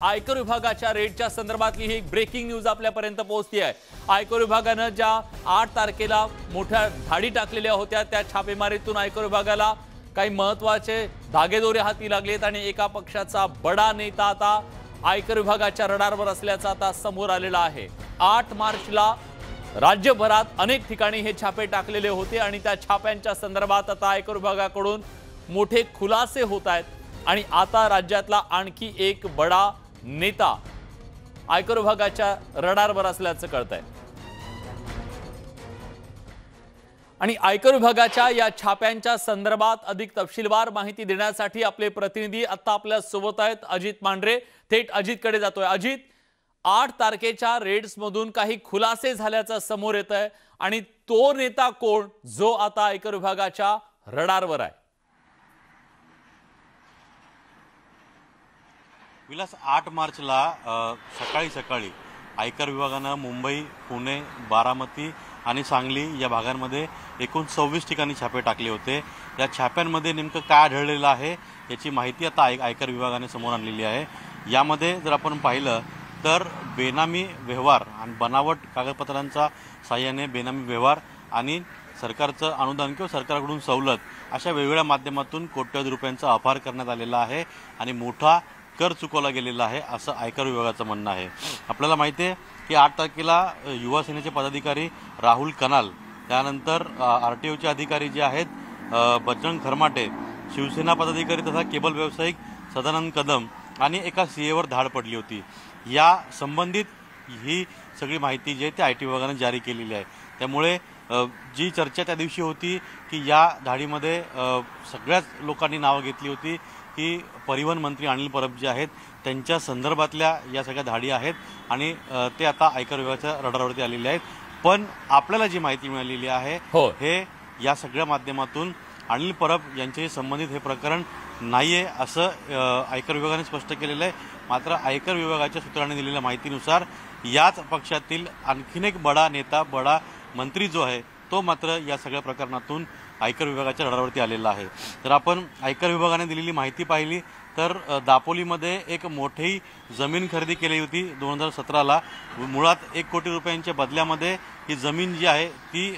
आयकर विभागाच्या रेटच्या संदर्भातली ही एक ब्रेकिंग न्यूज आपल्यापर्यंत पोहोचली आहे। आयकर विभागानं ज्या 8 तारखेला मोठ्या धाडी टाकलेल्या होत्या त्या छापेमारीतून आयकर विभागाला काही महत्त्वाचे धागेदोरे हाती लागलेत आणि एका पक्षाचा बडा नेता आता आयकर विभागाच्या रडारवर असल्याचं आता समोर आलेलं आहे। 8 मार्चला राज्यभरात अनेक ठिकाणी हे छापे टाकलेले होते आणि त्या छाप्यांच्या संदर्भात आता आयकर विभागाकडून मोठे खुलासे होत आहेत आणि आता राज्यातला आणखी एक बडा नेता आयकर विभागाच्या रडारवर असल्याचं कळतंय। आणि आयकर विभागाच्या या छाप्यांच्या संदर्भात अधिक तपशीलवार माहिती देण्यासाठी आपले प्रतिनिधी आता आपल्या सोबत आहेत अजित मांढरे। थेट अजितकडे जातोय। अजित, 8 तारखेच्या रेड्स मधून काही खुलासे झाल्याचं समोर येतंय आणि तो नेता कोण जो आता आयकर विभागाच्या रडारवर आहे? विलास, 8 मार्चला सकाळी आयकर विभागानं मुंबई, पुणे, बारामती आणि सांगली या भागांमध्ये एकूण 26 ठिकाणी छापे टाकले होते। या छाप्यांमध्ये नेमकं काय आढळलेलं आहे याची माहिती आता आयकर विभागाने समोर आणलेली आहे। यामध्ये जर आपण पाहिलं तर बेनामी व्यवहार आणि बनावट कागदपत्रांच्या साहाय्याने बेनामी व्यवहार आणि सरकारचं अनुदान किंवा सरकारकडून सवलत अशा वेगवेगळ्या माध्यमातून कोट्यवधी रुपयांचा अपहार करण्यात आलेला आहे आणि मोठा कर चुकवला गेलेला आहे असं आयकर विभागाचं म्हणणं आहे। आपल्याला माहिती आहे की 8 तारखेला युवा सेनेचे पदाधिकारी राहुल कनाल, त्यानंतर आरटीओचे अधिकारी जे आहेत बजरंग खरमाटे, शिवसेना पदाधिकारी तथा केबल व्यावसायिक सदानंद कदम आणि एका सीएवर धाड पडली होती। या संबंधित ही सगळी माहिती जी आहे ती आयटी विभागाने जारी केलेली आहे। त्यामुळे जी चर्चा त्या दिवशी होती की या धाडीमध्ये सगळ्याच लोकांनी नावं घेतली होती की परिवहन मंत्री अनिल परब जे आहेत त्यांच्या संदर्भातल्या या सगळ्या धाडी आहेत आणि ते आता आयकर विभागाच्या रडारवरती आलेले आहेत। पण आपल्याला जी माहिती मिळालेली आहे हे या सगळ्या माध्यमातून अनिल परब यांच्याशी संबंधित हे प्रकरण नाहीये असं आयकर विभागाने स्पष्ट केलेलं आहे। मात्र आयकर विभागाच्या सूत्रांनी दिलेल्या माहितीनुसार याच पक्षातील आणखीन एक बडा नेता, बडा मंत्री जो आहे तो मात्र या सगळ्या प्रकरणातून आयकर विभागाच्या रडारवरती आलेला आहे। तर आपण आयकर विभागाने दिलेली माहिती पाहिली तर दापोलीमध्ये एक मोठी जमीन खरेदी केली होती 2017ला। मुळात 1 कोटी रुपयांच्या बदल्यामध्ये ही जमीन जी आहे ती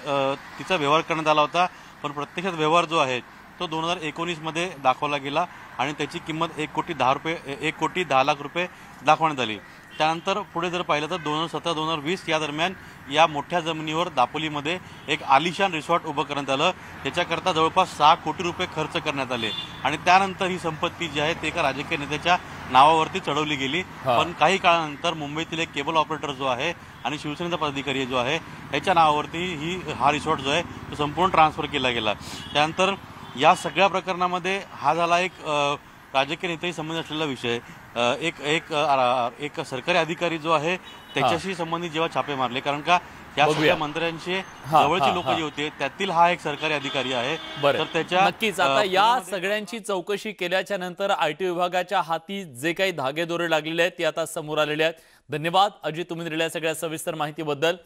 तिचा व्यवहार करण्यात आला होता, पण प्रत्यक्षात व्यवहार जो आहे तो 2019 मध्ये दाखवला गेला आणि त्याची किंमत 1 कोटी 10 लाख रुपये दाखवण्यात आली। त्यानंतर पुढे जर पाहिलं तर 2017-2020 या दरम्यान या मोठ्या जमिनीवर दापोलीमध्ये एक आलिशान रिसॉर्ट उभं करण्यात आलं। त्याच्याकरता जवळपास 6 कोटी रुपये खर्च करण्यात आले आणि त्यानंतर ही संपत्ती जी आहे ते एका राजकीय नेत्याच्या नावावरती चढवली गेली। पण काही काळानंतर मुंबईतील एक केबल ऑपरेटर जो आहे आणि शिवसेनेचा पदाधिकारी जो आहे याच्या नावावरती हा रिसॉर्ट जो आहे तो संपूर्ण ट्रान्सफर केला गेला। त्यानंतर या सगळ्या प्रकरणामध्ये हा झाला एक राजकीय नेत्याशी संबंधित असलेला विषय। एक सरकारी अधिकारी जो आहे त्याच्याशी संबंधित जेव्हा छापे मारले, कारण का या सगळ्या मंत्र्यांचे जवळचे लोक जे होते त्यातील हा एक सरकारी अधिकारी आहे। तर त्याच्या नक्कीच आता या सगळ्यांची चौकशी केल्याच्या नंतर आयटी विभागाच्या हाती जे काही धागेदोरे लागलेले आहेत ते आता समोर आलेले आहेत। धन्यवाद अजित, तुम्ही दिलेल्या सगळ्या सविस्तर माहितीबद्दल।